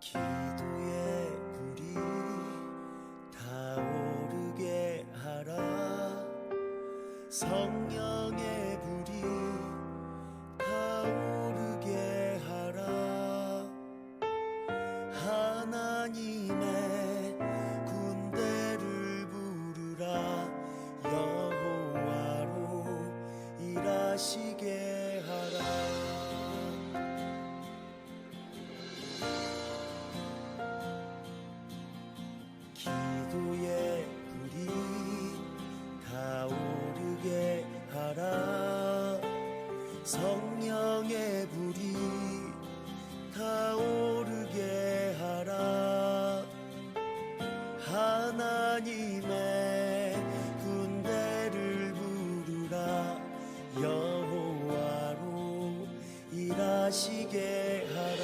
기도의 불이 타오르게 하라. 성령의 불이 타오르게 하라. 하나님의 군대를 부르라. 여호와로 일하시게 하라. 기도의 불이 타오르게 하라. 성령의 불이 타오르게 하라. 하나님의 군대를 부르라. 여호와로 일하시게 하라.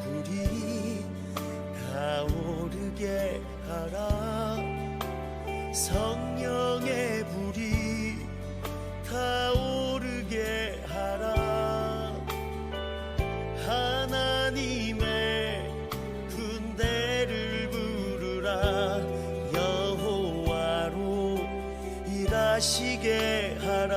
불이 타오르게 하라. 성령의 불이 타오르게 하라. 하나님의 군대를 부르라. 여호와로 일하시게 하라.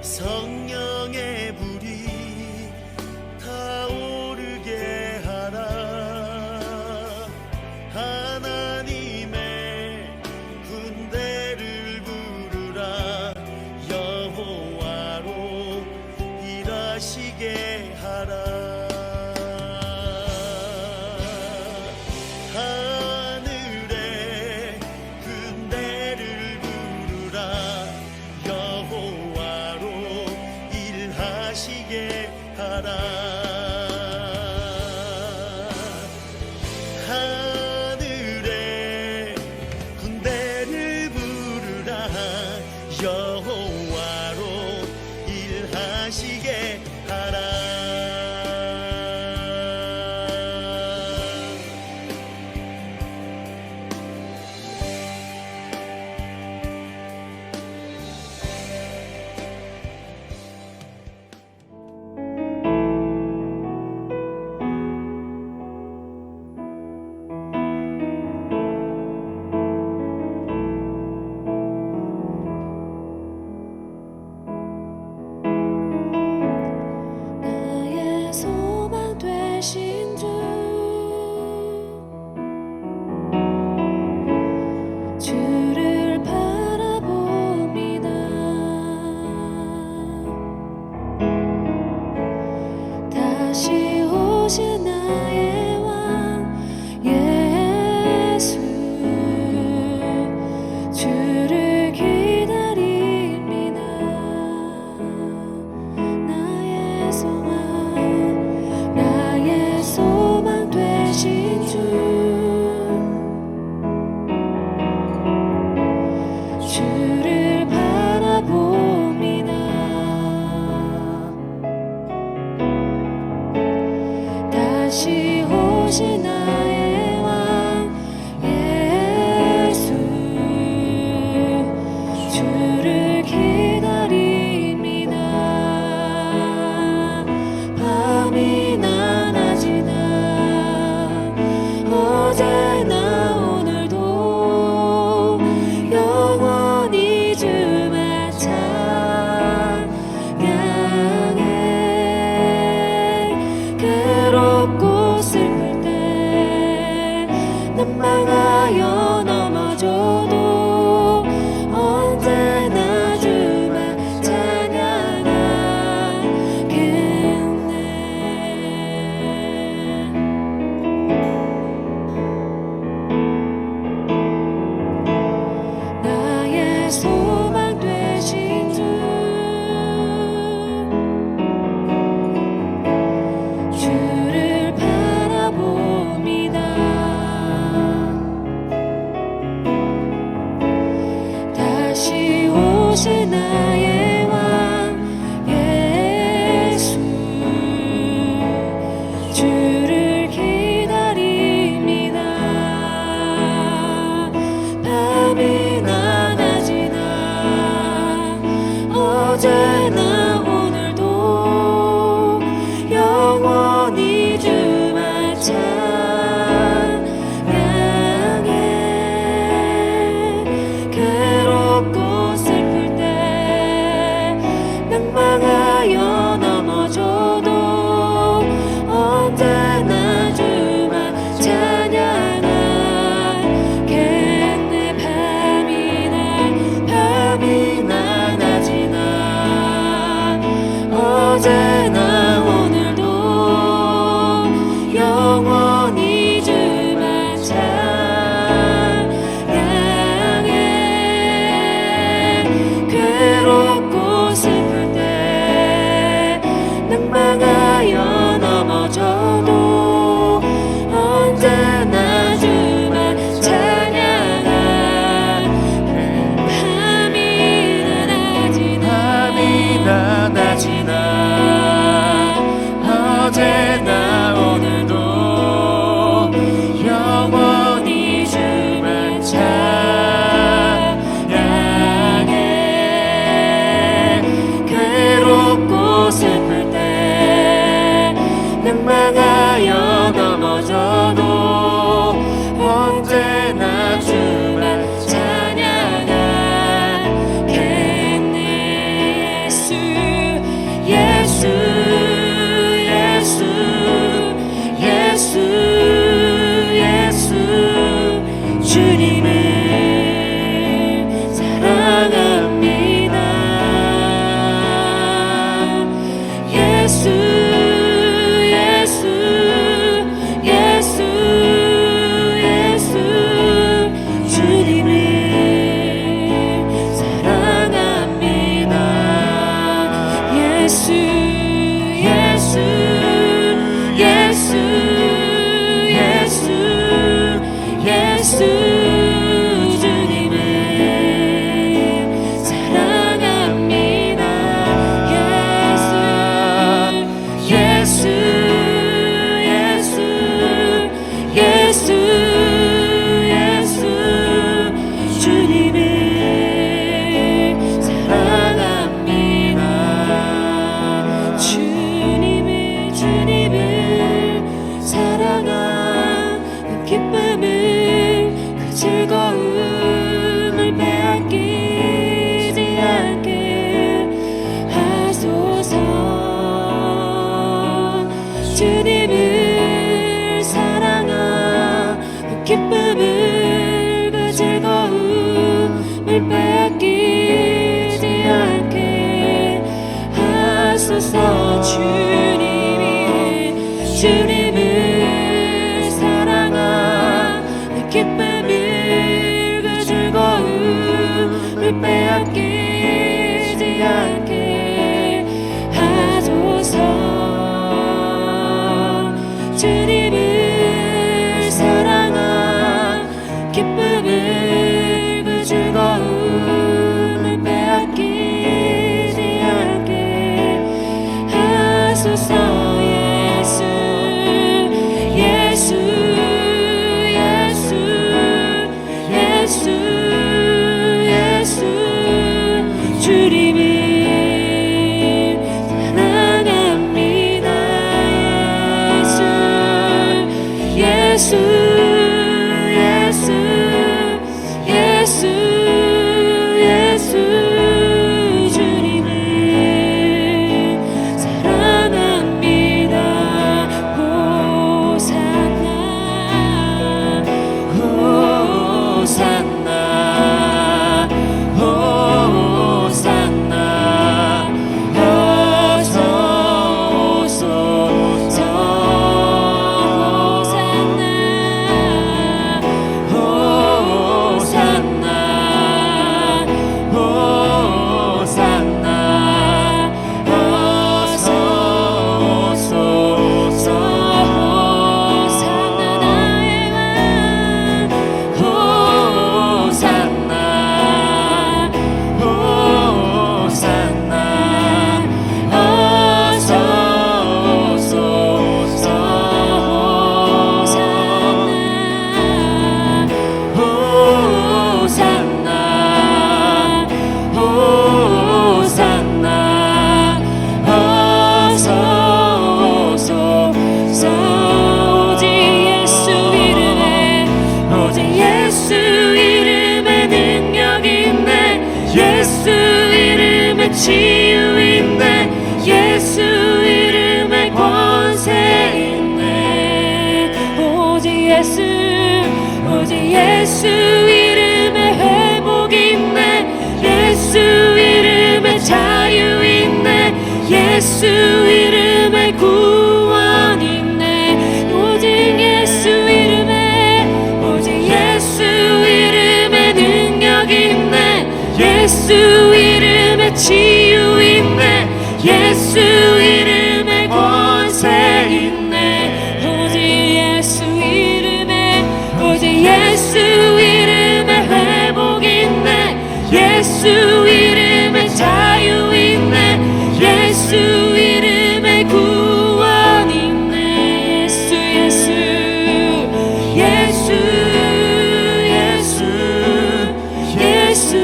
성령의 불이 타오르게 하라. 하나님의 군대를 부르라. 여호와로 일하시게 하라. 하늘의 군대를 부르라. 여호와로 일하시게 하라. 하늘의 군대를 부르라. 여호와로 일하시게 하라. 찬양해. 괴롭고 슬플 때 낭망하여 넘어져도 언제나 주만 찬양하겠네. 밤이 나 낮이 나 어제나 오늘도 영원히 주만 찬양해. 괴롭고 슬플 때 낭망하여 넘어져도 언제나 주만 찬양하네. 밤이 나 낮이 나 어제나 오늘도 영원히 주만 찬양해. 괴롭고 슬플 때 낭망하여 넘어져도 언제나 주만 찬양하겠네. 예수 예수 예수 예수 주님을 사랑합니다. 예수 예수 예수 예수 주님을 사랑합니다. 예수 예수 예수 예수 예수 주님을 사랑합니다. 예수 예수 예수 예수 주님을 사랑합니다. 주님을 사랑한 그 기쁨을 그 즐거움을 빼앗기지 않게 하소서. 주님을 사랑한 그 기쁨을 그 즐거움을 빼앗기지 않게 하소서. 주님을 사랑한 그 기쁨을 그 즐거움을 빼앗기지 않게 하소서. 주님을 사랑한 기쁨을 그 즐거움을 빼앗기지 않게 하소서. 예수 예수 예수 예수 주님을 사랑합니다. 예수 예수 예수 예수 주님을 사랑합니다. 호산나 호산나 호산나 어서 오소서. 호산나 예수 이름에 회복이 있네. 예수 이름에 자유 있네. 예수 이름에 구원 있네. 오직 예수 이름에, 오직 예수 이름에 능력 있네. 예수 이름에 치유 있네. 예수 이름에 권세 있네. 오직 예수 이름에, 오직 예수 이름에 회복이 있네. 예수 이름에 자유 있네. 예수 이름에 구원 있네. 예수 예수 예수 예수 예수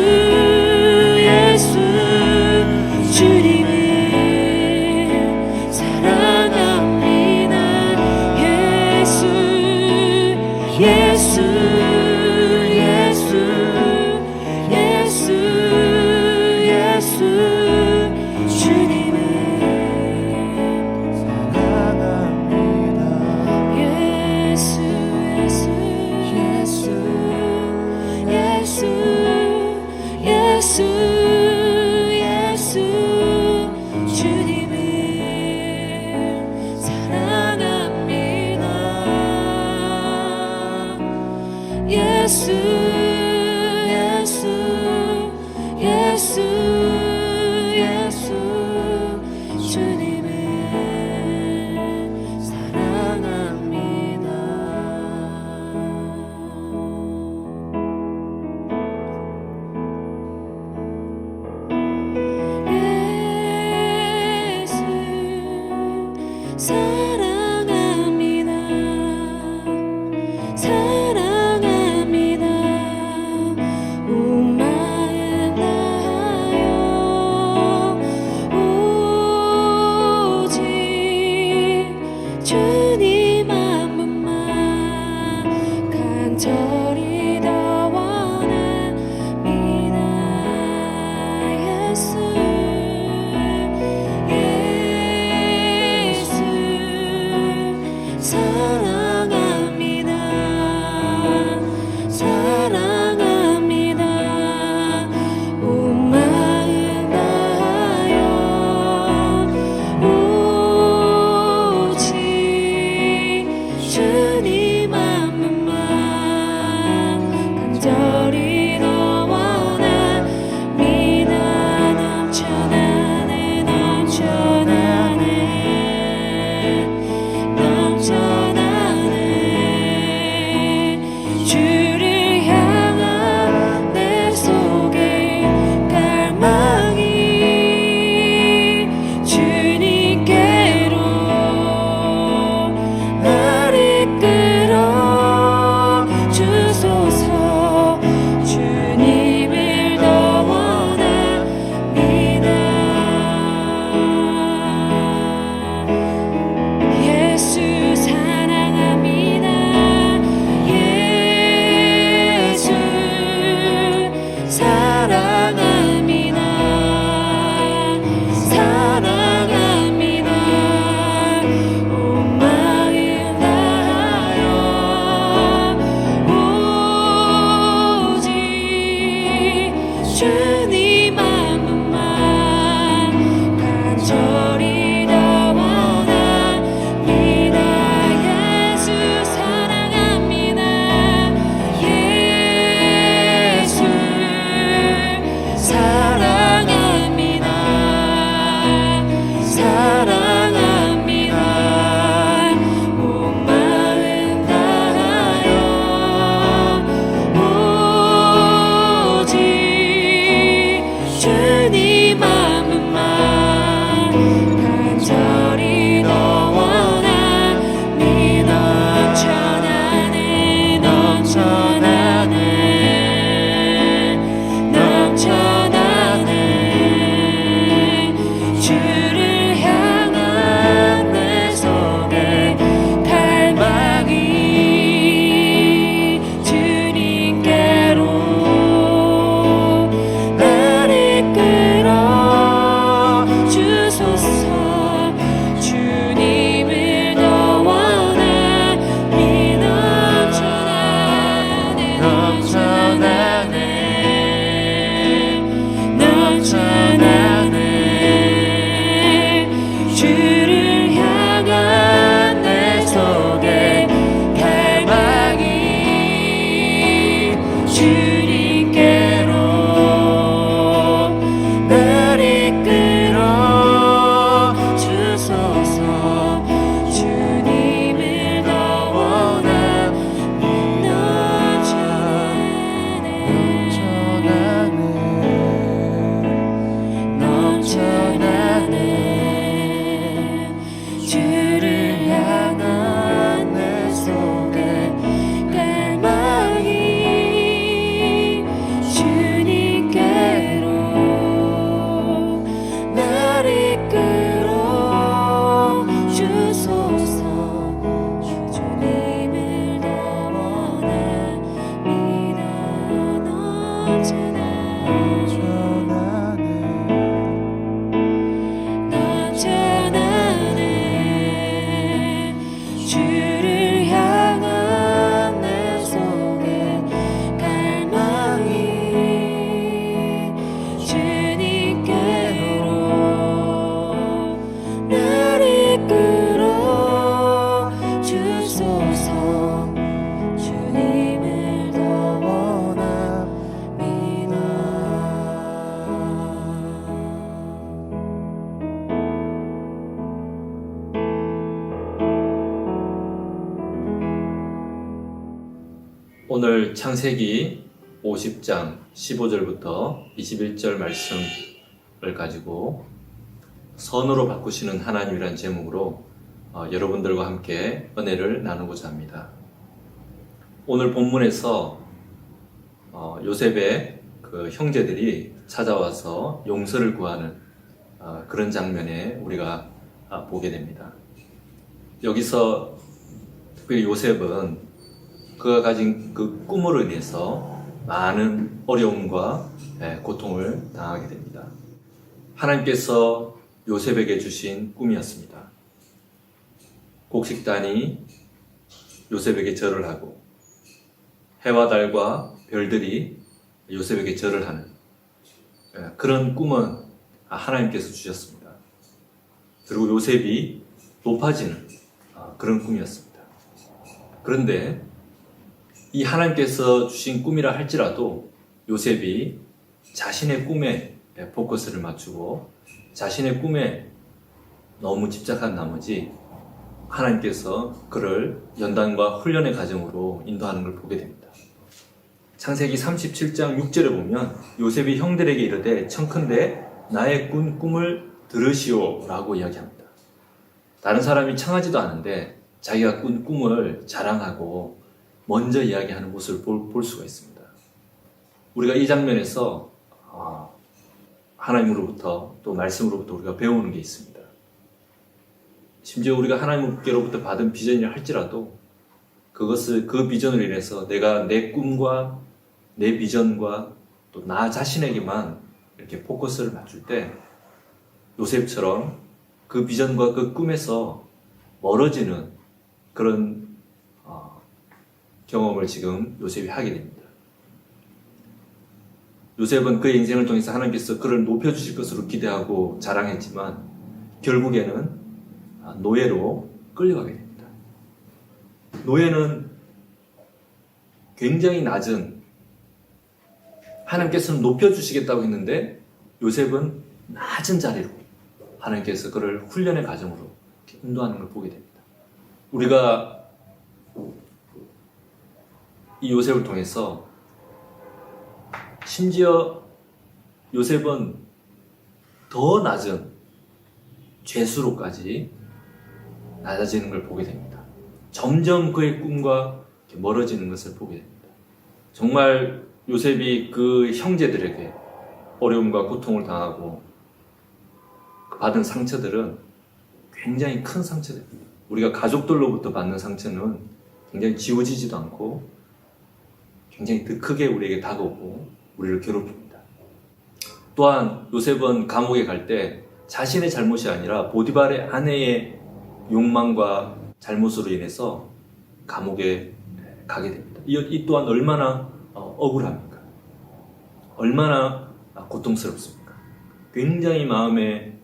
예수 주님을 사랑합니다. 예수 예수 예수 예수 예수 주님을 사랑합니다. 예수 예수 예수 예수 예수 주님을 사랑합니다. 예수 예수 예수 예수 주님을 사랑합니다. 예수 사랑합니다. 사랑합니다. 온 마음 다하여 오직 주님 한 분만 간절히 더 원합니다. 예수 예수 사랑합니다. 사랑합니다. 온 마음 다하여 오직 주님 한 분만 간절히 더 원합니다. 넘쳐나네 넘쳐나네 넘쳐나네 오늘 창세기 50장 15절부터 21절 말씀을 가지고 선으로 바꾸시는 하나님이라는 제목으로 여러분들과 함께 은혜를 나누고자 합니다. 오늘 본문에서 요셉의 그 형제들이 찾아와서 용서를 구하는 그런 장면에 우리가 보게 됩니다. 여기서 특별히 요셉은 그가 가진 그 꿈으로 인해서 많은 어려움과 고통을 당하게 됩니다. 하나님께서 요셉에게 주신 꿈이었습니다. 곡식단이 요셉에게 절을 하고 해와 달과 별들이 요셉에게 절을 하는 그런 꿈은 하나님께서 주셨습니다. 그리고 요셉이 높아지는 그런 꿈이었습니다. 그런데 이 하나님께서 주신 꿈이라 할지라도 요셉이 자신의 꿈에 포커스를 맞추고 자신의 꿈에 너무 집착한 나머지 하나님께서 그를 연단과 훈련의 과정으로 인도하는 걸 보게 됩니다. 창세기 37장 6절에 보면 요셉이 형들에게 이르되 청컨대 나의 꾼 꿈을 들으시오 라고 이야기합니다. 다른 사람이 청하지도 않은데 자기가 꾼 꿈을 자랑하고 먼저 이야기하는 모습을 볼 수가 있습니다. 우리가 이 장면에서 하나님으로부터 또 말씀으로부터 우리가 배우는 게 있습니다. 심지어 우리가 하나님께로부터 받은 비전이라 할지라도 그것을 그 비전으로 인해서 내가 내 꿈과 내 비전과 또 나 자신에게만 이렇게 포커스를 맞출 때 요셉처럼 그 비전과 그 꿈에서 멀어지는 그런 경험을 지금 요셉이 하게 됩니다. 요셉은 그의 인생을 통해서 하나님께서 그를 높여주실 것으로 기대하고 자랑했지만 결국에는 노예로 끌려가게 됩니다. 노예는 굉장히 낮은, 하나님께서는 높여주시겠다고 했는데 요셉은 낮은 자리로 하나님께서 그를 훈련의 과정으로 인도하는 걸 보게 됩니다. 우리가 이 요셉을 통해서 심지어 요셉은 더 낮은 죄수로까지 낮아지는 걸 보게 됩니다. 점점 그의 꿈과 멀어지는 것을 보게 됩니다. 정말 요셉이 그 형제들에게 어려움과 고통을 당하고 받은 상처들은 굉장히 큰 상처들입니다. 우리가 가족들로부터 받는 상처는 굉장히 지워지지도 않고 굉장히 더 크게 우리에게 다가오고 우리를 괴롭힙니다. 또한 요셉은 감옥에 갈 때 자신의 잘못이 아니라 보디발의 아내의 욕망과 잘못으로 인해서 감옥에 가게 됩니다. 이 또한 얼마나 억울합니까? 얼마나 고통스럽습니까? 굉장히 마음에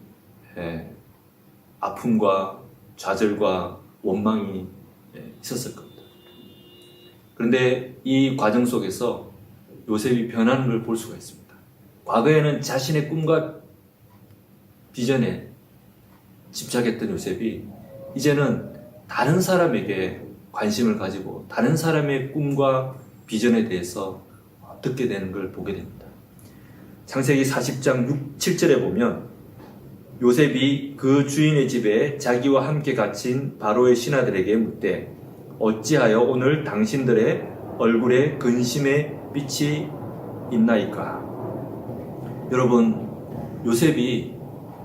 아픔과 좌절과 원망이 있었을 겁니다. 그런데 이 과정 속에서 요셉이 변하는 걸 볼 수가 있습니다. 과거에는 자신의 꿈과 비전에 집착했던 요셉이 이제는 다른 사람에게 관심을 가지고 다른 사람의 꿈과 비전에 대해서 듣게 되는 걸 보게 됩니다. 창세기 40장 7절에 보면 요셉이 그 주인의 집에 자기와 함께 갇힌 바로의 신하들에게 묻되 어찌하여 오늘 당신들의 얼굴에 근심의 빛이 있나이까? 여러분, 요셉이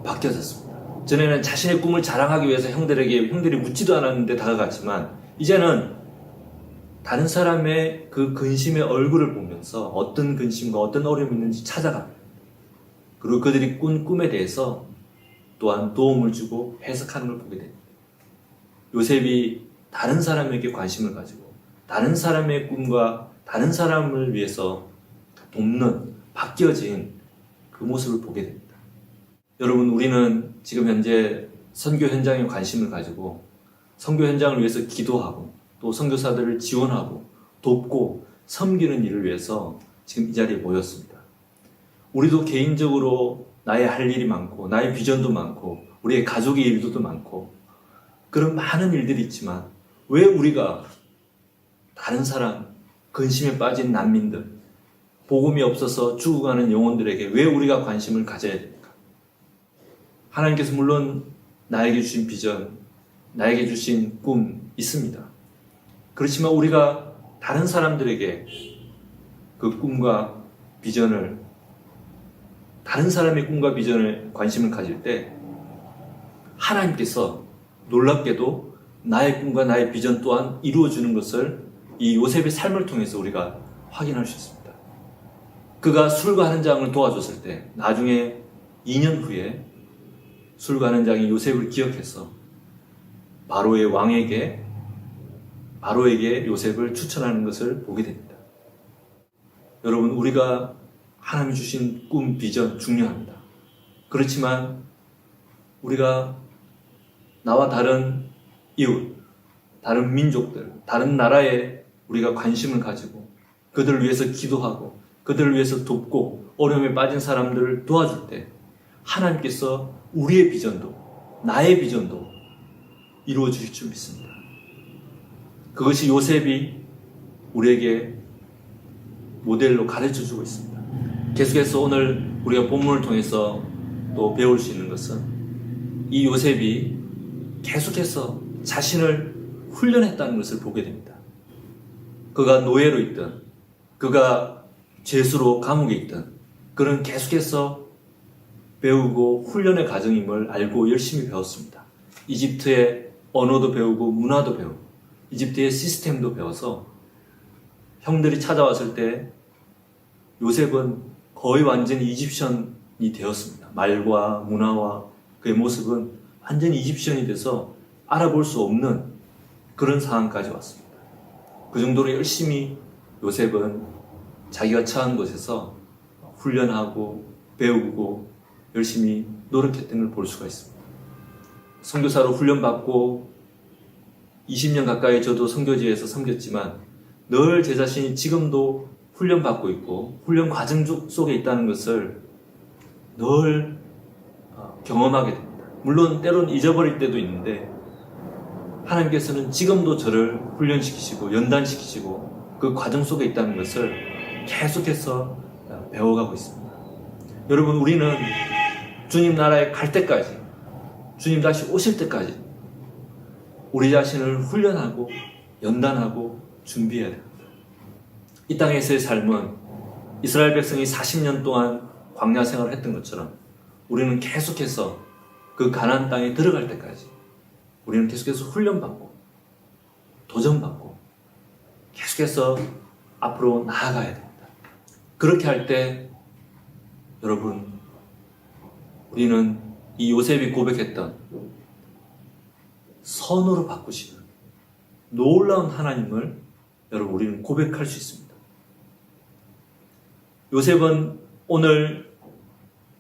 바뀌어졌습니다. 전에는 자신의 꿈을 자랑하기 위해서 형들이 묻지도 않았는데 다가갔지만 이제는 다른 사람의 그 근심의 얼굴을 보면서 어떤 근심과 어떤 어려움이 있는지 찾아갑니다. 그리고 그들이 꾼 꿈에 대해서 또한 도움을 주고 해석하는 걸 보게 됩니다. 요셉이 다른 사람에게 관심을 가지고 다른 사람의 꿈과 다른 사람을 위해서 돕는 바뀌어진 그 모습을 보게 됩니다. 여러분, 우리는 지금 현재 선교 현장에 관심을 가지고 선교 현장을 위해서 기도하고 또 선교사들을 지원하고 돕고 섬기는 일을 위해서 지금 이 자리에 모였습니다. 우리도 개인적으로 나의 할 일이 많고 나의 비전도 많고 우리의 가족의 일도 많고 그런 많은 일들이 있지만 왜 우리가 다른 사람, 근심에 빠진 난민들, 복음이 없어서 죽어가는 영혼들에게 왜 우리가 관심을 가져야 됩니까? 하나님께서 물론 나에게 주신 비전, 나에게 주신 꿈 있습니다. 그렇지만 우리가 다른 사람들에게 그 꿈과 비전을, 다른 사람의 꿈과 비전을 관심을 가질 때 하나님께서 놀랍게도 나의 꿈과 나의 비전 또한 이루어주는 것을 이 요셉의 삶을 통해서 우리가 확인할 수 있습니다. 그가 술과 한 장을 도와줬을 때 나중에 2년 후에 술과 한 장이 요셉을 기억해서 바로에게 요셉을 추천하는 것을 보게 됩니다. 여러분, 우리가 하나님 주신 꿈, 비전 중요합니다. 그렇지만 우리가 나와 다른 이웃, 다른 민족들, 다른 나라에 우리가 관심을 가지고 그들을 위해서 기도하고 그들을 위해서 돕고 어려움에 빠진 사람들을 도와줄 때 하나님께서 우리의 비전도, 나의 비전도 이루어 주실 줄 믿습니다. 그것이 요셉이 우리에게 모델로 가르쳐 주고 있습니다. 계속해서 오늘 우리가 본문을 통해서 또 배울 수 있는 것은 이 요셉이 계속해서 자신을 훈련했다는 것을 보게 됩니다. 그가 노예로 있든 그가 죄수로 감옥에 있든 그는 계속해서 배우고 훈련의 과정임을 알고 열심히 배웠습니다. 이집트의 언어도 배우고 문화도 배우고 이집트의 시스템도 배워서 형들이 찾아왔을 때 요셉은 거의 완전히 이집션이 되었습니다. 말과 문화와 그의 모습은 완전히 이집션이 돼서 알아볼 수 없는 그런 상황까지 왔습니다. 그 정도로 열심히 요셉은 자기가 처한 곳에서 훈련하고 배우고 열심히 노력했던 걸 볼 수가 있습니다. 선교사로 훈련받고 20년 가까이 저도 선교지에서 섬겼지만 늘 제 자신이 지금도 훈련받고 있고 훈련 과정 속에 있다는 것을 늘 경험하게 됩니다. 물론 때로는 잊어버릴 때도 있는데 하나님께서는 지금도 저를 훈련시키시고 연단시키시고 그 과정 속에 있다는 것을 계속해서 배워가고 있습니다. 여러분, 우리는 주님 나라에 갈 때까지, 주님 다시 오실 때까지 우리 자신을 훈련하고 연단하고 준비해야 됩니다. 이 땅에서의 삶은 이스라엘 백성이 40년 동안 광야 생활을 했던 것처럼 우리는 계속해서 그 가나안 땅에 들어갈 때까지 우리는 계속해서 훈련받고 도전받고 계속해서 앞으로 나아가야 됩니다. 그렇게 할 때 여러분, 우리는 이 요셉이 고백했던 선으로 바꾸시는 놀라운 하나님을 여러분 우리는 고백할 수 있습니다. 요셉은 오늘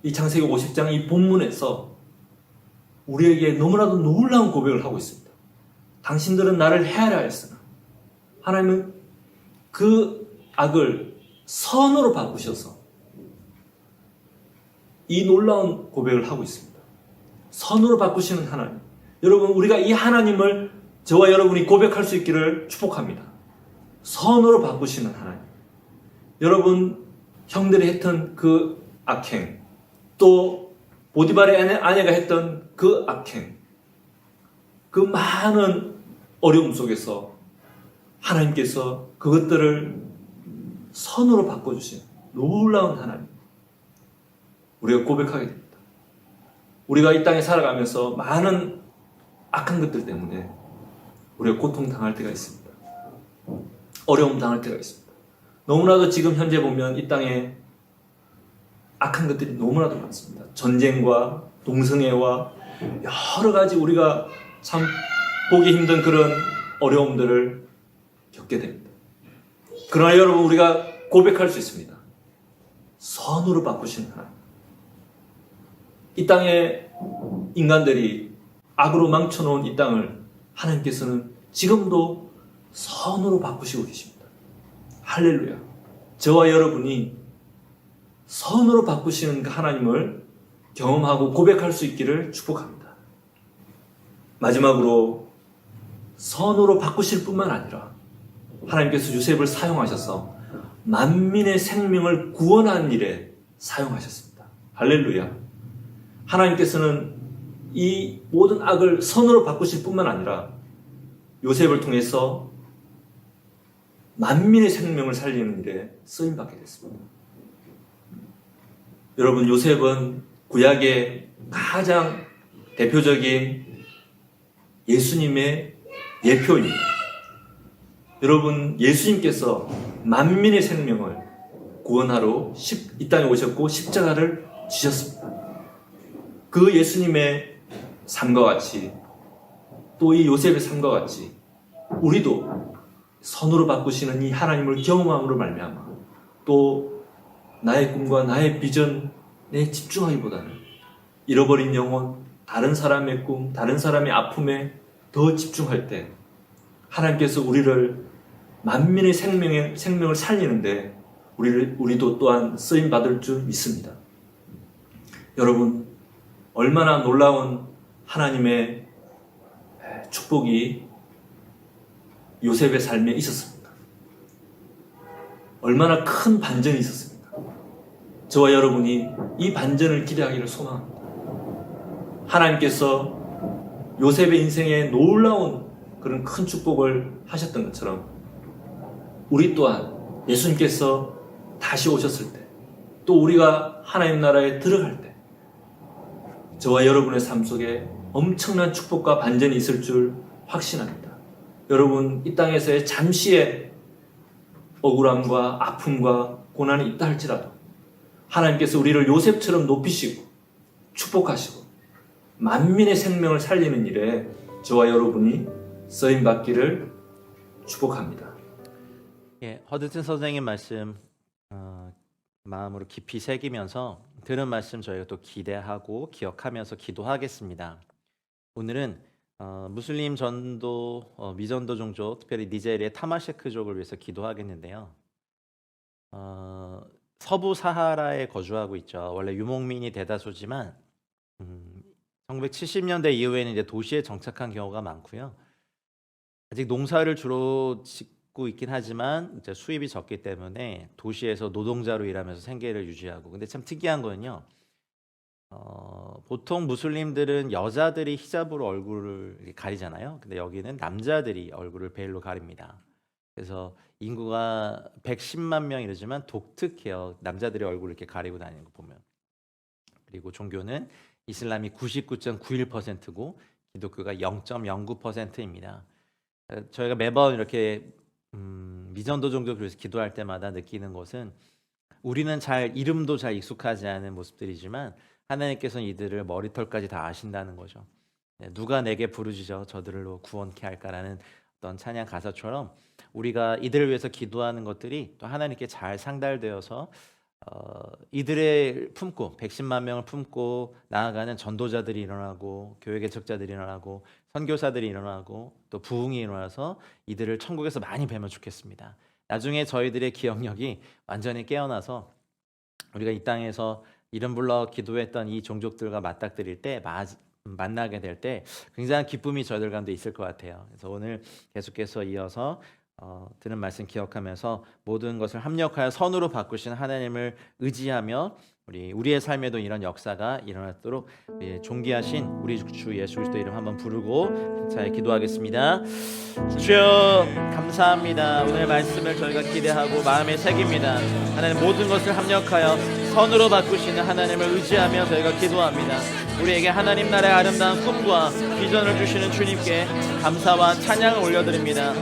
이 창세기 50장 이 본문에서 우리에게 너무나도 놀라운 고백을 하고 있습니다. 당신들은 나를 해하려 하였으나 하나님은 그 악을 선으로 바꾸셔서 이 놀라운 고백을 하고 있습니다. 선으로 바꾸시는 하나님. 여러분, 우리가 이 하나님을 저와 여러분이 고백할 수 있기를 축복합니다. 선으로 바꾸시는 하나님. 여러분, 형들이 했던 그 악행, 또 보디발의 아내가 했던 그 악행, 그 많은 어려움 속에서 하나님께서 그것들을 선으로 바꿔주신 놀라운 하나님, 우리가 고백하게 됩니다. 우리가 이 땅에 살아가면서 많은 악한 것들 때문에 우리가 고통당할 때가 있습니다. 어려움 당할 때가 있습니다. 너무나도 지금 현재 보면 이 땅에 악한 것들이 너무나도 많습니다. 전쟁과 동성애와 여러 가지 우리가 참 보기 힘든 그런 어려움들을 겪게 됩니다. 그러나 여러분, 우리가 고백할 수 있습니다. 선으로 바꾸시는 하나님. 이 땅에 인간들이 악으로 망쳐놓은 이 땅을 하나님께서는 지금도 선으로 바꾸시고 계십니다. 할렐루야. 저와 여러분이 선으로 바꾸시는 그 하나님을 경험하고 고백할 수 있기를 축복합니다. 마지막으로 선으로 바꾸실 뿐만 아니라 하나님께서 요셉을 사용하셔서 만민의 생명을 구원하는 일에 사용하셨습니다. 할렐루야. 하나님께서는 이 모든 악을 선으로 바꾸실 뿐만 아니라 요셉을 통해서 만민의 생명을 살리는 일에 쓰임받게 됐습니다. 여러분, 요셉은 구약의 가장 대표적인 예수님의 예표입니다. 여러분, 예수님께서 만민의 생명을 구원하러 이 땅에 오셨고 십자가를 지셨습니다. 그 예수님의 삶과 같이 또 이 요셉의 삶과 같이 우리도 선으로 바꾸시는 이 하나님을 경험함으로 말미암아 또 나의 꿈과 나의 비전에 집중하기보다는 잃어버린 영혼, 다른 사람의 꿈, 다른 사람의 아픔에 더 집중할 때 하나님께서 우리를 만민의 생명을 살리는데 우리도 또한 쓰임받을 줄 믿습니다. 여러분, 얼마나 놀라운 하나님의 축복이 요셉의 삶에 있었습니까? 얼마나 큰 반전이 있었습니까? 저와 여러분이 이 반전을 기대하기를 소망합니다. 하나님께서 요셉의 인생에 놀라운 그런 큰 축복을 하셨던 것처럼 우리 또한 예수님께서 다시 오셨을 때 또 우리가 하나님 나라에 들어갈 때 저와 여러분의 삶 속에 엄청난 축복과 반전이 있을 줄 확신합니다. 여러분, 이 땅에서의 잠시의 억울함과 아픔과 고난이 있다 할지라도 하나님께서 우리를 요셉처럼 높이시고 축복하시고 만민의 생명을 살리는 일에 저와 여러분이 쓰임받기를 축복합니다. 예, 허드슨 선생님 말씀 마음으로 깊이 새기면서 들은 말씀 저희가 또 기대하고 기억하면서 기도하겠습니다. 오늘은 무슬림 전도, 미전도 종족, 특별히 니제리아 타마셰크족을 위해서 기도하겠는데요. 서부 사하라에 거주하고 있죠. 원래 유목민이 대다수지만 1970년대 이후에는 이제 도시에 정착한 경우가 많고요. 아직 농사를 주로 짓고 있긴 하지만 이제 수입이 적기 때문에 도시에서 노동자로 일하면서 생계를 유지하고. 근데 참 특이한 거는요. 보통 무슬림들은 여자들이 히잡으로 얼굴을 가리잖아요. 근데 여기는 남자들이 얼굴을 베일로 가립니다. 그래서 인구가 110만 명 이러지만 독특해요. 남자들이 얼굴을 이렇게 가리고 다니는 거 보면. 그리고 종교는 이슬람이 99.91%고 기독교가 0.09%입니다. 저희가 매번 이렇게 미전도 종교를 위해서 기도할 때마다 느끼는 것은 우리는 이름도 잘 익숙하지 않은 모습들이지만 하나님께서는 이들을 머리털까지 다 아신다는 거죠. 누가 내게 부르짖어 저들로 구원케 할까라는 어떤 찬양 가사처럼 우리가 이들을 위해서 기도하는 것들이 또 하나님께 잘 상달되어서 이들의 품고 110만 명을 품고 나아가는 전도자들이 일어나고 교회 개척자들이 일어나고 선교사들이 일어나고 또 부흥이 일어나서 이들을 천국에서 많이 뵈면 좋겠습니다. 나중에 저희들의 기억력이 완전히 깨어나서 우리가 이 땅에서 이름 불러 기도했던 이 종족들과 맞닥뜨릴 때 만나게 될 때 굉장한 기쁨이 저희들 가운데 있을 것 같아요. 그래서 오늘 계속해서 이어서 들은 말씀 기억하면서 모든 것을 합력하여 선으로 바꾸신 하나님을 의지하며 우리의 삶에도 이런 역사가 일어나도록 존귀하신 우리 주 예수 그리스도 이름 한번 부르고 잘 기도하겠습니다. 주여 감사합니다. 오늘 말씀을 저희가 기대하고 마음에 새깁니다. 하나님 모든 것을 합력하여 선으로 바꾸시는 하나님을 의지하며 저희가 기도합니다. 우리에게 하나님 나라의 아름다운 꿈과 비전을 주시는 주님께 감사와 찬양을 올려드립니다.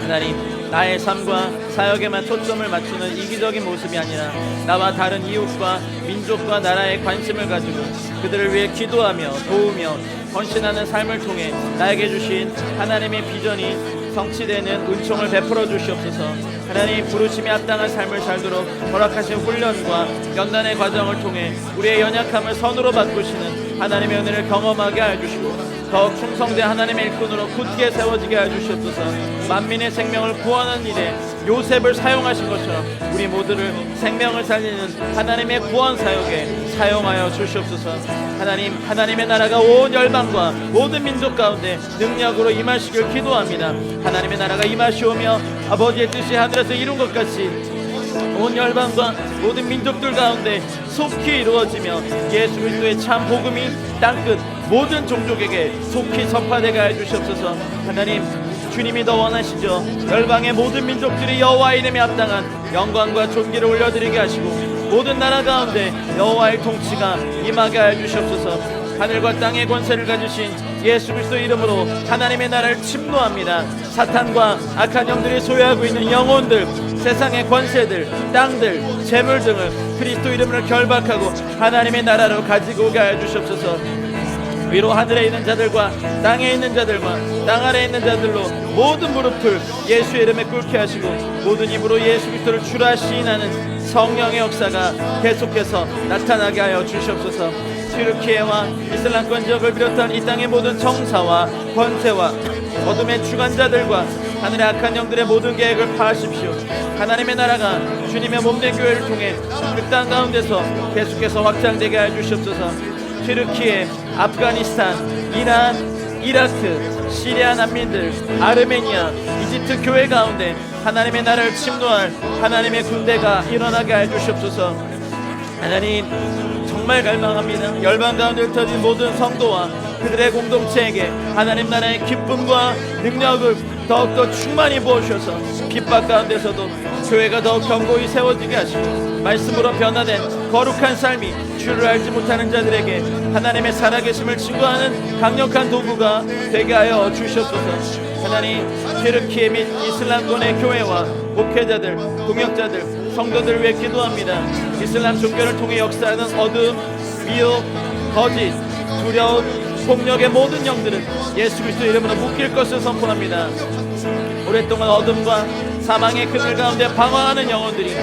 하나님, 나의 삶과 사역에만 초점을 맞추는 이기적인 모습이 아니라 나와 다른 이웃과 민족과 나라에 관심을 가지고 그들을 위해 기도하며 도우며 헌신하는 삶을 통해 나에게 주신 하나님의 비전이 성취되는 은총을 베풀어 주시옵소서. 하나님 부르심에 합당한 삶을 살도록 허락하신 훈련과 연단의 과정을 통해 우리의 연약함을 선으로 바꾸시는 하나님의 은혜를 경험하게 하여 주시고 더욱 충성된 하나님의 일꾼으로 굳게 세워지게 해주시옵소서. 만민의 생명을 구원하는 일에 요셉을 사용하신 것처럼 우리 모두를 생명을 살리는 하나님의 구원 사역에 사용하여 주시옵소서. 하나님, 하나님의 나라가 온 열방과 모든 민족 가운데 능력으로 임하시길 기도합니다. 하나님의 나라가 임하시오며 아버지의 뜻이 하늘에서 이룬 것 같이 온 열방과 모든 민족들 가운데 속히 이루어지며 예수 그리스도의 참 복음이 땅끝 모든 종족에게 속히 전파되게 해주시옵소서. 하나님, 주님이 더 원하시죠. 열방의 모든 민족들이 여호와 이름에 합당한 영광과 존귀를 올려드리게 하시고 모든 나라 가운데 여호와의 통치가 임하게 해주시옵소서. 하늘과 땅의 권세를 가지신 예수 그리스도 이름으로 하나님의 나라를 침노합니다. 사탄과 악한 영들이 소유하고 있는 영혼들, 세상의 권세들, 땅들, 재물 등을 그리스도 이름으로 결박하고 하나님의 나라로 가지고 오게 하여 주시옵소서. 위로 하늘에 있는 자들과 땅에 있는 자들과 땅 아래에 있는 자들로 모든 무릎을 예수의 이름에 꿇게 하시고 모든 힘으로 예수 그리스도를 주라 시인하는 성령의 역사가 계속해서 나타나게 하여 주시옵소서. 튀르키예와 이슬람권 지역을 비롯한 이 땅의 모든 정사와 권세와 어둠의 주관자들과 하늘의 악한 영들의 모든 계획을 파하십시오. 하나님의 나라가 주님의 몸된 교회를 통해 그 땅 가운데서 계속해서 확장되게 하여 주시옵소서. 튀르키예, 아프가니스탄, 이란, 이라크, 시리아 난민들, 아르메니아, 이집트 교회 가운데 하나님의 나라를 침노할 하나님의 군대가 일어나게 해 주시옵소서. 하나님, 정말 갈망합니다. 열방 가운데 흩어진 모든 성도와 그들의 공동체에게 하나님 나라의 기쁨과 능력을 더욱더 충만히 부어주셔서 핍박 가운데서도 교회가 더욱 견고히 세워지게 하시고 말씀으로 변화된 거룩한 삶이 주를 알지 못하는 자들에게 하나님의 살아계심을 증거하는 강력한 도구가 되게 하여 주시옵소서. 하나님, 튀르키예 및 이슬람권의 교회와 목회자들, 동역자들, 성도들을 위해 기도합니다. 이슬람 종교를 통해 역사하는 어둠, 미혹, 거짓, 두려움, 폭력의 모든 영들은 예수 그리스도 이름으로 묶일 것을 선포합니다. 오랫동안 어둠과 사망의 그늘 가운데 방황하는 영혼들이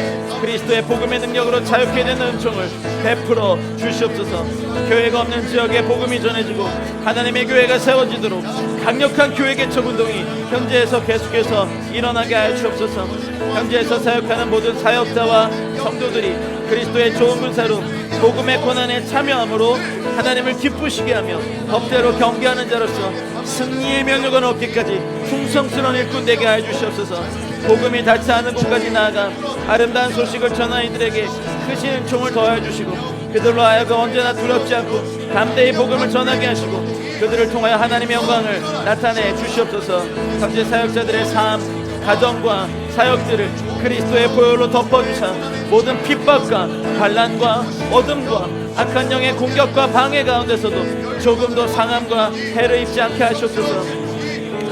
그리스도의 복음의 능력으로 자유케 되는 은총을 베풀어 주시옵소서. 교회가 없는 지역에 복음이 전해지고 하나님의 교회가 세워지도록 강력한 교회 개척 운동이 현지에서 계속해서 일어나게 하여 주옵소서. 현지에서 사역하는 모든 사역자와 성도들이 그리스도의 좋은 군사로 복음의 고난에 참여함으로 하나님을 기쁘시게 하며 법대로 경계하는 자로서 승리의 명령을 얻기까지 충성스러운 일꾼 되게 하여 주시옵소서. 복음이 닿지 않은 곳까지 나아가 아름다운 소식을 전한 이들에게 크신 은총을 더하여 주시고 그들로 하여금 언제나 두렵지 않고 담대히 복음을 전하게 하시고 그들을 통하여 하나님의 영광을 나타내 주시옵소서. 현재 사역자들의 삶, 가정과 사역들을 그리스도의 보혈로 덮어주사 모든 핍박과 반란과 어둠과 악한 영의 공격과 방해 가운데서도 조금도 상함과 해를 입지 않게 하시옵소서.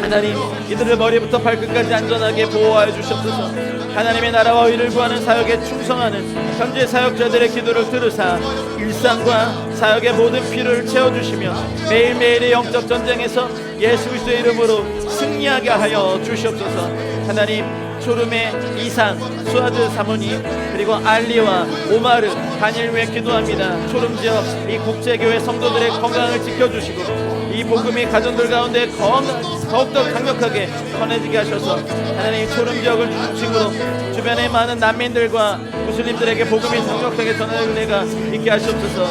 하나님, 이들을 머리부터 발끝까지 안전하게 보호하여 주시옵소서. 하나님의 나라와 의를 구하는 사역에 충성하는 현재 사역자들의 기도를 들으사 일상과 사역의 모든 필요를 채워주시며 매일매일의 영적 전쟁에서 예수 그리스도의 이름으로 승리하게 하여 주시옵소서. 하나님, 초름의 이상, 수아드 사모님, 그리고 알리와 오마르, 다니엘 위해 기도합니다. 초름 지역 이 국제교회 성도들의 건강을 지켜주시고 이 복음이 가정들 가운데 더욱더 강력하게 전해지게 하셔서 하나님, 초름 지역을 중심으로 주변의 많은 난민들과 무슬림들에게 복음이 강력하게 전해질 때가 있게 하시옵소서.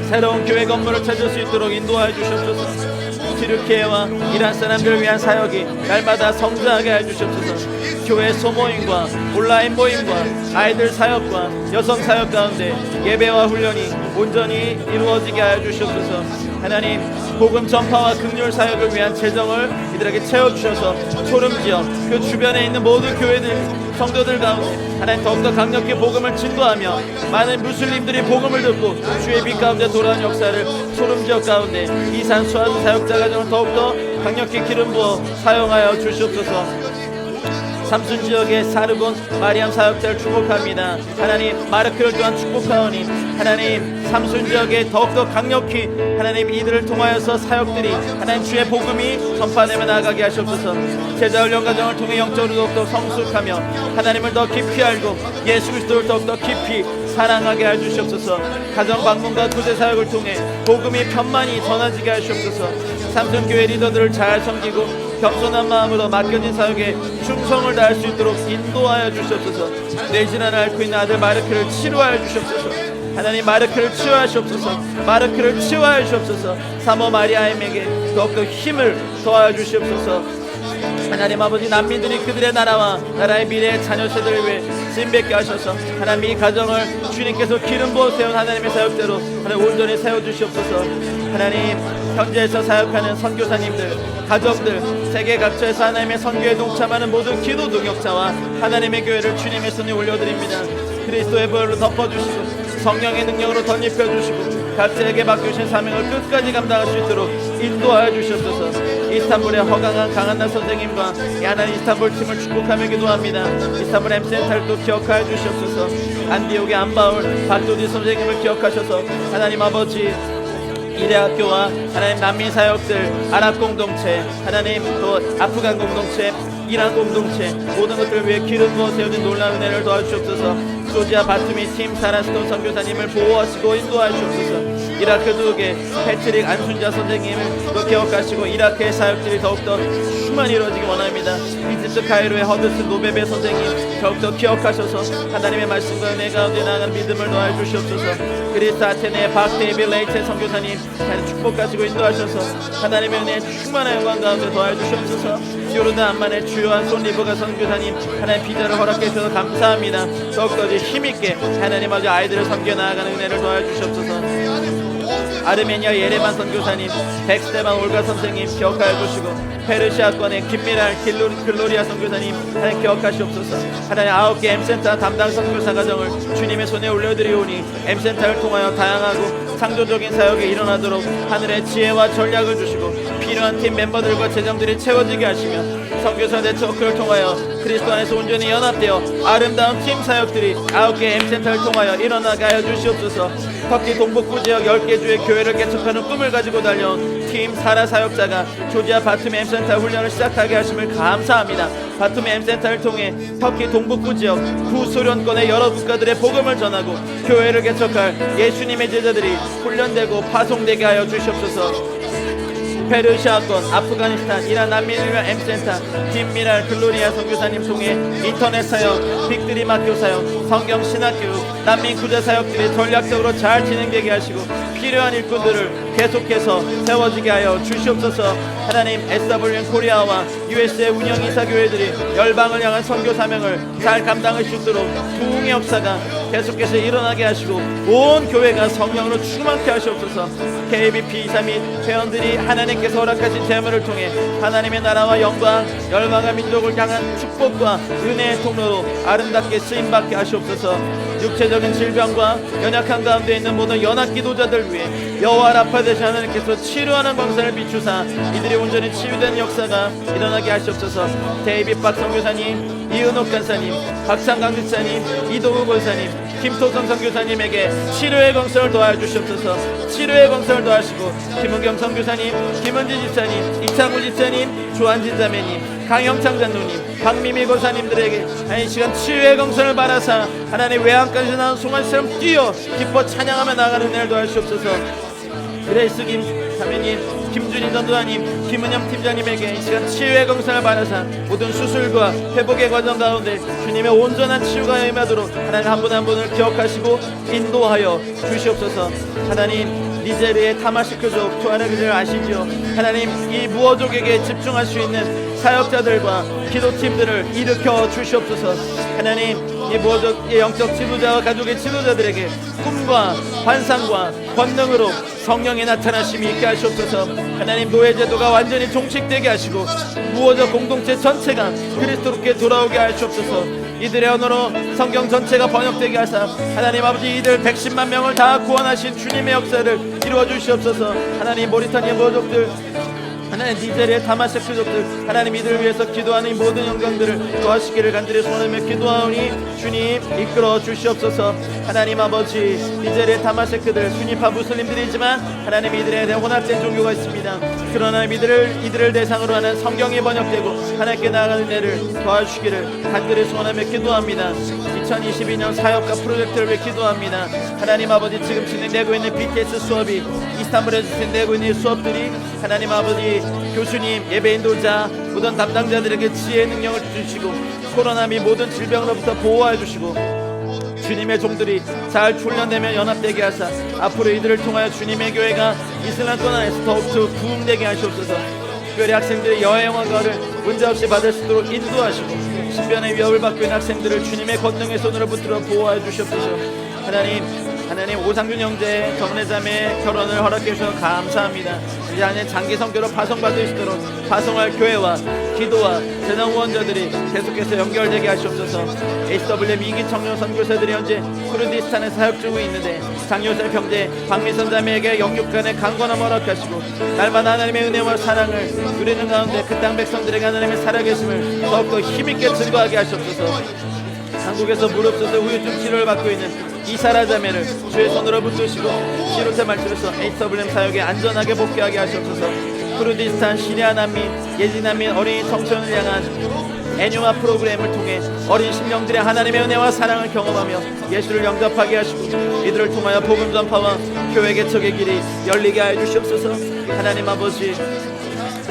새로운 교회 건물을 찾을 수 있도록 인도하여 주시옵소서. 튀르키예와 이란 사람들을 위한 사역이 날마다 성장하게 해주시옵소서. 교회 소모임과 온라인 모임과 아이들 사역과 여성 사역 가운데 예배와 훈련이 온전히 이루어지게 하여 주시옵소서. 하나님, 복음 전파와 긍휼 사역을 위한 재정을 이들에게 채워주셔서 초름지역 그 주변에 있는 모든 교회들 성도들 가운데 하나님 더욱더 강력히 복음을 진도하며 많은 무슬림들이 복음을 듣고 주의 빛 가운데 돌아온 역사를 초름지역 가운데 이산 수아드 사역자 가정을 더욱더 강력히 기름 부어 사용하여 주시옵소서. 삼순 지역의 사르곤 마리암 사역자를 축복합니다. 하나님, 마르크를 또한 축복하오니 하나님, 삼순 지역에 더욱더 강력히 하나님 이들을 통하여서 사역들이 하나님 주의 복음이 전파되며 나아가게 하시옵소서. 제자훈련 과정을 통해 영적으로 더욱더 성숙하며 하나님을 더 깊이 알고 예수 그리스도를 더욱더 깊이 사랑하게 해주시옵소서. 가정 방문과 구제 사역을 통해 복음이 편만히 전해지게 하시옵소서. 삼성교회 리더들을 잘 섬기고 겸손한 마음으로 맡겨진 사역에 충성을 다할 수 있도록 인도하여 주시옵소서. 뇌질환을 앓고 있는 아들 마르크를 치료하여 주시옵소서. 하나님 마르크를 치유하시옵소서. 마르크를 치유하여 주시옵소서. 사모 마리아엠에게 더욱더 힘을 더하여 주시옵소서. 하나님 아버지, 난민들이 그들의 나라와 나라의 미래의 자녀 세대를 위해 쓰임받게 하셔서 하나님 이 가정을 주님께서 기름 부어 세운 하나님의 사역대로 하나님 온전히 세워주시옵소서. 하나님 현지에서 사역하는 선교사님들, 가족들, 세계 각처에서 하나님의 선교에 동참하는 모든 기도 동역자와 하나님의 교회를 주님의 손에 올려드립니다. 그리스도의 보혈로 덮어주시고 성령의 능력으로 덧입혀주시고 각자에게 맡겨주신 사명을 끝까지 감당할 수 있도록 인도하여 주시옵소서. 이스탄불의 허강한 강한나 선생님과 야난 이스탄불 팀을 축복하며 기도합니다. 이스탄불 M센터를 또 기억하여 주시옵소서. 안디옥의 안바울 박도지 선생님을 기억하셔서 하나님 아버지 이대학교와 하나님 난민 사역들, 아랍 공동체, 하나님 또 아프간 공동체, 이란 공동체 모든 것들을 위해 기름 부어 세우는 놀라운 은혜를 도와주시옵소서. 조지아 바투미 팀 사라스톤 선교사님을 보호하시고 인도하시옵소서. 이라크 두개 패트릭 안순자 선생님을 또 기억하시고 이라크의 사역들이 더욱더 충만히 이루어지기 원합니다. 이집트 카이로의 허드스 노베베 선생님 더욱더 기억하셔서 하나님의 말씀과 은혜 가운데 나아가는 믿음을 더하여 주시옵소서. 그리스 아테네의 박데이빌 레이첼 선교사님 하나님 축복하시고 인도하셔서 하나님의 은혜 충만한 영광 가운데 더하여 주시옵소서. 요르단 암만의 주요한 손리버가 선교사님 하나님 비자를 허락해 주셔서 감사합니다. 더욱더 힘있게 하나님 아버지 아이들을 섬겨 나아가는 은혜를 더하여 주시옵소서. 아르메니아 예레반 선교사님, 백스테반 올가 선생님 기억하여 주시고 페르시아권의 김미랄 글로리아 선교사님 하나님 기억하시옵소서. 하나님 9개 M센터 담당 선교사 가정을 주님의 손에 올려드리오니 M센터를 통하여 다양하고 창조적인 사역이 일어나도록 하늘의 지혜와 전략을 주시고 필요한 팀 멤버들과 재정들이 채워지게 하시며 선교사 네트워크를 통하여 그리스도 안에서 온전히 연합되어 아름다운 팀 사역들이 9개 M센터를 통하여 일어나게 하여 주시옵소서. 터키 동북부 지역 10개 주의 교회를 개척하는 꿈을 가지고 달려온 팀 사라 사역자가 조지아 바툼 M센터 훈련을 시작하게 하심을 감사합니다. 바툼 M센터를 통해 터키 동북부 지역 구소련권의 여러 국가들의 복음을 전하고 교회를 개척할 예수님의 제자들이 훈련되고 파송되게 하여 주시옵소서. 페르시아권, 아프가니스탄, 이란 난민을 위한 M센터, 김미랄 글로리아 선교사님 통해 인터넷 사역, 빅드림 학교 사역, 성경 신학교육, 난민 구제 사역들이 전략적으로 잘 진행되게 하시고 필요한 일꾼들을 계속해서 세워지게 하여 주시옵소서. 하나님 SWN 코리아와 USA 운영 이사교회들이 열방을 향한 선교 사명을 잘 감당할 수 있도록 부흥의 역사가 계속해서 일어나게 하시고 온 교회가 성령으로 충만케 하시옵소서. KBP 232 회원들이 하나님께서 허락하신 재물을 통해 하나님의 나라와 영광, 열방과 민족을 향한 축복과 은혜의 통로로 아름답게 쓰임받게 하시옵소서. 육체적인 질병과 연약한 가운데 있는 모든 연합 기도자들 위해 여호와 라파 되신 하나님께서 치료하는 광선을 비추사 이들이 온전히 치유되는 역사가 일어나게 하시옵소서. 데이빗 박 선교사님, 이은옥 간사님, 박상강 집사님, 이동우 권사님, 김토성 선교사님에게 치료의 광선을 더하여 주시옵소서. 치료의 광선을 더하시고 김은경 선교사님, 김은지 집사님, 이창우 집사님, 조한진 자매님, 강영창 장로님, 박미미 권사님들에게 이 시간 치유의 광선을 받아사 하나님 외양까지 나온 송아지처럼 뛰어 기뻐 찬양하며 나가는 은혜를 더하시옵소서. 그레이스 김 자매님, 김준희 전도사님, 김은영 팀장님에게 이 시간 치유의 광선을 받아사 모든 수술과 회복의 과정 가운데 주님의 온전한 치유가 임하도록 하나님 한 분 한 분을 기억하시고 인도하여 주시옵소서. 하나님 니제르의 타마시크족 투아레 그들을 아시죠? 하나님 이 무어족에게 집중할 수 있는 사역자들과 기도팀들을 일으켜 주시옵소서. 하나님 이 무어족의 영적 지도자와 가족의 지도자들에게 꿈과 환상과 권능으로 성령의 나타나심이 있게 하시옵소서. 하나님 노예제도가 완전히 종식되게 하시고 무어족 공동체 전체가 그리스도께 돌아오게 하시옵소서. 이들의 언어로 성경 전체가 번역되게 하사 하나님 아버지 이들 110만 명을 다 구원하신 주님의 역사를 이루어 주시옵소서. 하나님 모리타니아 무어족들, 하나님 니제리아 다마스크족들, 하나님 이들을 위해서 기도하는 이 모든 영광들을 도와주시기를 간절히 소원하며 기도하오니 주님 이끌어 주시옵소서. 하나님 아버지 니제리아 다마스크들 순위파 무슬림들이지만 하나님 이들에 대한 혼합된 종교가 있습니다. 그러나 이들을 대상으로 하는 성경이 번역되고 하나님께 나아가는 은혜를 도와주시기를 간절히 소원하며 기도합니다. 2022년 사역과 프로젝트를 위해 기도합니다. 하나님 아버지, 지금 진행되고 있는 BTS 수업이 이스탄불에서 진행되고 있는 수업들이 하나님 아버지, 교수님, 예배 인도자, 모든 담당자들에게 지혜의 능력을 주시고 코로나 및 모든 질병으로부터 보호하여 주시고 주님의 종들이 잘 훈련되며 연합되게 하사 앞으로 이들을 통하여 주님의 교회가 이슬람권 안에서 더욱더 부흥되게 하시옵소서. 특별히 학생들의 여행 허가를 문제없이 받을 수 있도록 인도하시고 신변의 위협을 받고 있는 학생들을 주님의 권능의 손으로 붙들어 보호하여 주시옵소서. 하나님 오상균 형제의 정례자매의 결혼을 허락해 주셔서 감사합니다. 이제 안에 장기 선교로 파송받을 수 있도록 파송할 교회와 기도와 재정 후원자들이 계속해서 연결되게 하시옵소서. HWM 이기 청년 선교사들이 현재 쿠르디스탄에 사역 중에 있는데 장요셉 형제, 박미선 자매에게 영육간의 강건함 허락하시고 날마다 하나님의 은혜와 사랑을 누리는 가운데 그 땅 백성들에게 하나님의 살아계심을 더욱더 힘있게 증거하게 하시옵소서. 한국에서 무릎 수술 후유증 치료를 받고 있는 이사라 자매를 주의 손으로 붙드시고 시로테 말씀에서 HWM 사역에 안전하게 복귀하게 하시옵소서. 쿠르디스탄 시리아 난민, 예지 난민 어린이 청소년을 향한 애뉴마 프로그램을 통해 어린 심령들의 하나님의 은혜와 사랑을 경험하며 예수를 영접하게 하시고 이들을 통하여 복음 전파와 교회 개척의 길이 열리게 하여 주시옵소서. 하나님 아버지,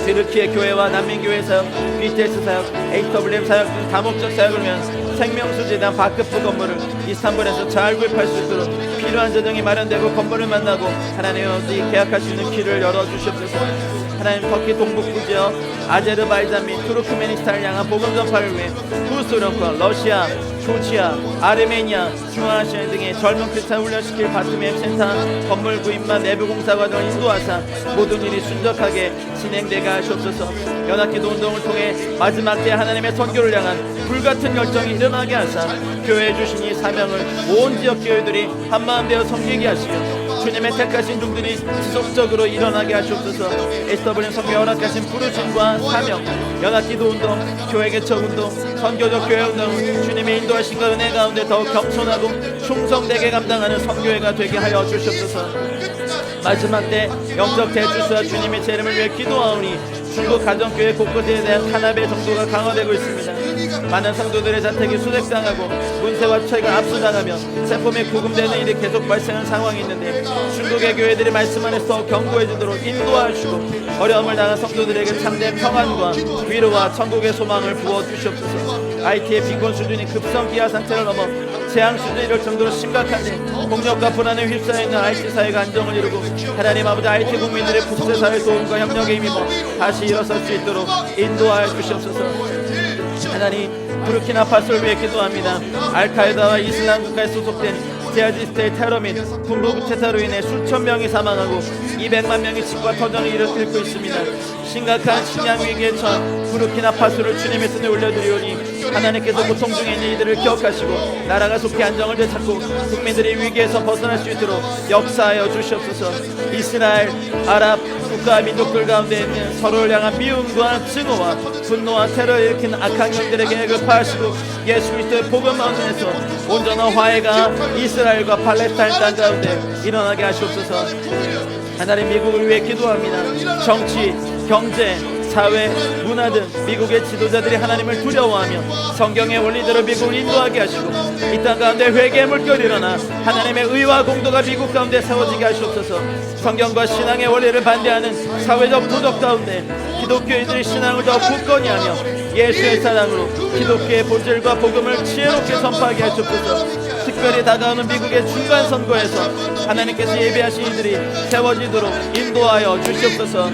튀르키예 교회와 난민교회 사역, BTS 사역, HWM 사역 등 다목적 사역을 위한 생명수재단 바크프 건물을 이스탄불에서 잘 구입할 수 있도록 필요한 재정이 마련되고 건물을 만나고 하나님 아버지 계약할 수 있는 길을 열어주시옵소서. 하나님 터키 동북부 지역 아제르바이잔 및 투르크메니스탄을 향한 복음 전파를 위해 후소련권, 러시아, 조지아, 아르메니아, 중앙아시아 등의 젊은 크리스찬 훈련시킬 바트미엠 센터 건물 구입만 내부 공사 과정을 인도하사 모든 일이 순적하게 진행되게 하시옵소서. 연합기도 운동을 통해 마지막 때 하나님의 선교를 향한 불같은 열정이 일어나게 하사 교회에 주신 이 사명을 온 지역 교회들이 한마음 되어 섬기게 하시며 주님의 택하신 종들이 지속적으로 일어나게 하시옵소서. SWM 선교 허락하신 부르심과 사명, 연합기도 운동, 교회 개척 운동, 선교적 교회 운동은 주님의 인도하신과 은혜 가운데 더욱 겸손하고 충성되게 감당하는 선교회가 되게 하여 주시옵소서. 마지막 때 영적 대주수와 주님의 제 이름을 위해 기도하오니 중국 가정교회 곳곳에 대한 탄압의 정도가 강화되고 있습니다. 많은 성도들의 자택이 수색당하고 문세와 처해가 압수당하며 세포에 구금되는 일이 계속 발생한 상황이 있는데 중국의 교회들이 말씀 안에서 경고해주도록 인도하시고 어려움을 당한 성도들에게 참된 평안과 위로와 천국의 소망을 부어주시옵소서. IT의 빈곤 수준이 급성 기아 상태를 넘어 재앙 수준에 이를 정도로 심각한데 폭력과 불안에 휩싸여 있는 IT 사회가 안정을 이루고 하나님 아버지 IT 국민들의 국제사회 도움과 협력에 힘입어 다시 일어설 수 있도록 인도하여 주시옵소서. 하나님, 부르키나파소를 위해 기도합니다. 알카에다와 이슬람 국가에 소속된 지하디스트의 테러 및 군부 쿠데타로 인해 수천 명이 사망하고 200만 명이 집과 터전을 잃고 있습니다. 심각한 식량 위기에 처한 부르키나파소를 주님의 손에 올려드리오니 하나님께서 고통 중에 있는 이들을 기억하시고 나라가 속히 안정을 되찾고 국민들이 위기에서 벗어날 수 있도록 역사하여 주시옵소서. 이스라엘, 아랍 국가 민족들 가운데 있는 서로를 향한 미움과 증오와 분노와 테러를 일으킨 악한 영들에게 급파하시고 예수 그리스도의 복음 마운틴에서 온전한 화해가 이스라엘과 팔레스타인 땅 가운데 일어나게 하시옵소서. 하나님, 미국을 위해 기도합니다. 정치, 경제, 사회, 문화 등 미국의 지도자들이 하나님을 두려워하며 성경의 원리대로 미국을 인도하게 하시고 이 땅 가운데 회개의 물결이 일어나 하나님의 의와 공도가 미국 가운데 세워지게 하시옵소서. 성경과 신앙의 원리를 반대하는 사회적 도덕 가운데 기독교인들의 신앙을 더 굳건히 하며 예수의 사랑으로 기독교의 본질과 복음을 지혜롭게 전파하게 하시옵소서. 특별히 다가오는 미국의 중간 선거에서 하나님께서 예비하신 이들이 세워지도록 인도하여 주시옵소서.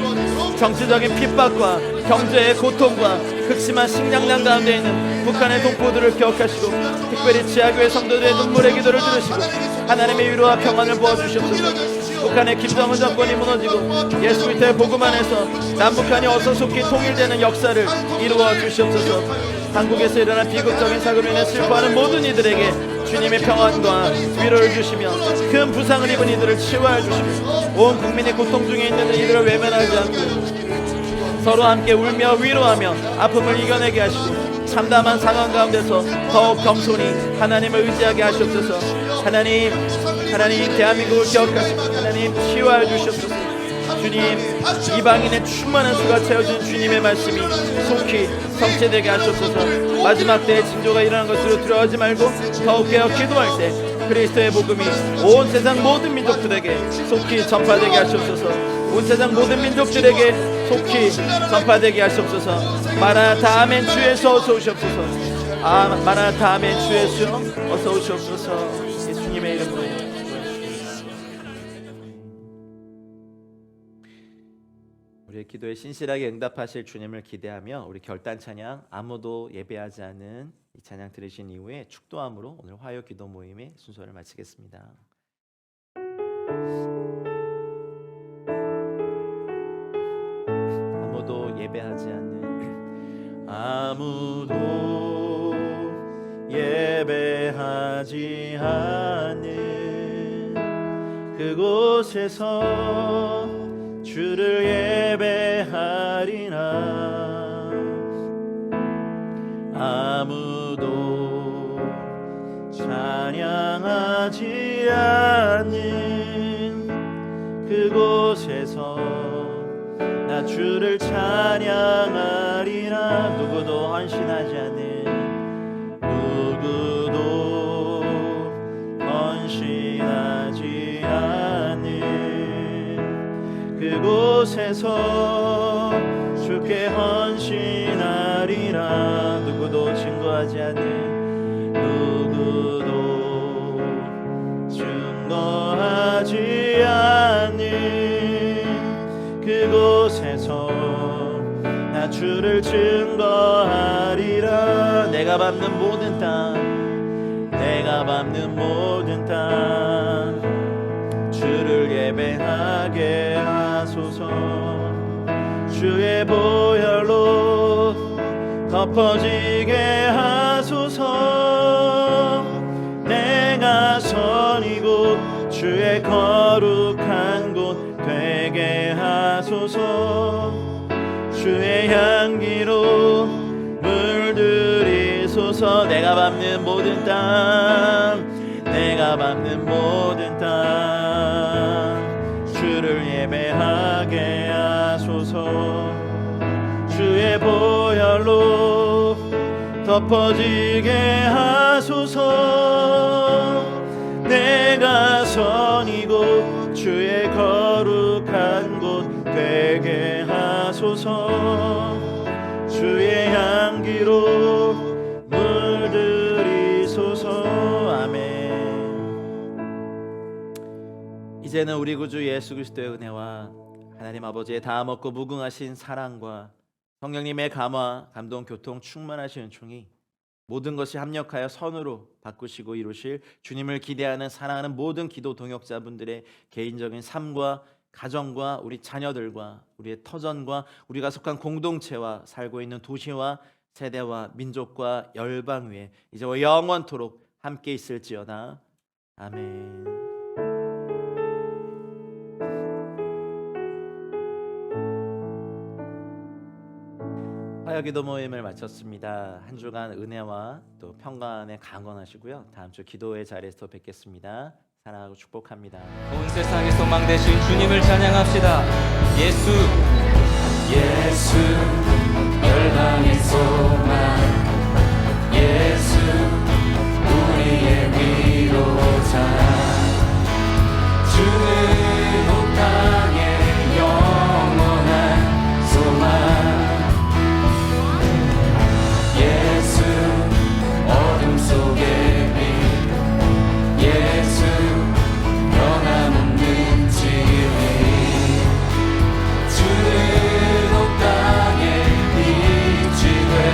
정치적인 핍박과 경제의 고통과 극심한 식량난 가운데 있는 북한의 동포들을 기억하시고 특별히 지하교회 성도들의 눈물의 기도를 들으시고 하나님의 위로와 평안을 부어주시옵소서. 북한의 김정은 정권이 무너지고 예수 그리스도의 복음 안에서 남북한이 어서 속히 통일되는 역사를 이루어 주시옵소서. 한국에서 일어난 비극적인 사고로 인해 슬퍼하는 모든 이들에게 주님의 평안과 위로를 주시며 큰 부상을 입은 이들을 치유하여 주시며 온 국민이 고통 중에 있는 이들을 외면하지 않고 서로 함께 울며 위로하며 아픔을 이겨내게 하시고 참담한 상황 가운데서 더욱 겸손히 하나님을 의지하게 하시옵소서. 하나님 대한민국을 기억하시고 하나님 치유하여 주시옵소서. 주님, 이방인의 충만한 수가 채워준 주님의 말씀이 속히 성취되게 하시옵소서. 마지막 때에 징조가 일어난 것으로 두려워하지 말고 더욱 깨어 기도할 때 그리스도의 복음이 온 세상 모든 민족들에게 속히 전파되게 하시옵소서. 온 세상 모든 민족들에게 속히 전파되게 하시옵소서. 마라나타 아멘. 주 예수 어서 오시옵소서. 마라나타 아멘. 주 예수 어서 오시옵소서. 예수님의 이름으로. 우리의 기도에 신실하게 응답하실 주님을 기대하며 우리 결단 찬양, 아무도 예배하지 않은 이 찬양 들으신 이후에 축도함으로 오늘 화요 기도 모임의 순서를 마치겠습니다. 아무도 예배하지 않는, 아무도 예배하지 않는 그곳에서 주를 예배하리라. 아무도 찬양하지 않는 그곳에서 나 주를 찬양하리라. 누구도 헌신하지 않는, 누구도 헌신하지 않는 그곳에서 주께 헌신하리라. 누구도 증거하지 않는, 누구도 증거하지 않는 그곳에서 나 주를 증거하리라. 내가 밟는 모든 땅, 내가 밟는 모든 땅 주를 예배하게 하소서. 주의 보혈로 덮어지게 하소서. 내가 선이고 주의 거룩한 곳 되게 하소서. 주의 향기로 물들이소서. 내가 밟는 모든 땅, 내가 밟는 모든 땅 주를 예배하게 하소서. 주의 보혈로 덮어지게 하소서. 내가 선이고 주의 거룩한 곳 되게 하소서. 주의 향기로 물들이소서. 아멘. 이제는 우리 구주 예수 그리스도의 은혜와 하나님 아버지의 다 먹고 무궁하신 사랑과 성령님의 감화, 감동, 교통, 충만하신 은총이 모든 것이 합력하여 선으로 바꾸시고 이루실 주님을 기대하는 사랑하는 모든 기도 동역자분들의 개인적인 삶과 가정과 우리 자녀들과 우리의 터전과 우리가 속한 공동체와 살고 있는 도시와 세대와 민족과 열방 위에 이제와 영원토록 함께 있을지어다. 아멘. 화요기도 모임을 마쳤습니다. 한 주간 은혜와 또 평강에 강건하시고요. 다음 주 기도의 자리에서 뵙겠습니다. 사랑하고 축복합니다. 온 세상의 소망 되신 주님을 찬양합시다. 예수 열방의 소망, 예수 우리의 위로자. 주는 온 땅의 영원한 소망, 예수 어둠 속의 빛, 예수 변함없는 진리. 주는 온 땅에 빛이 되어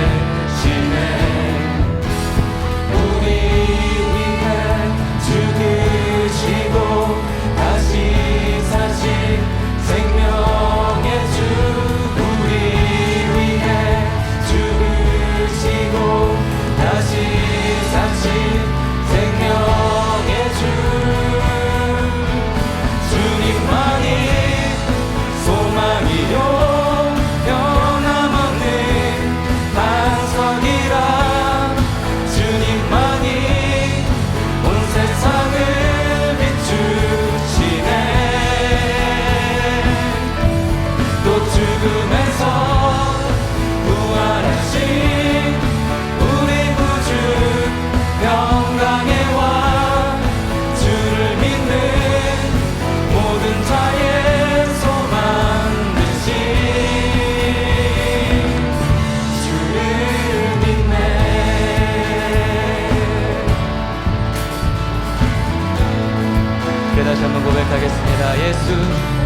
예수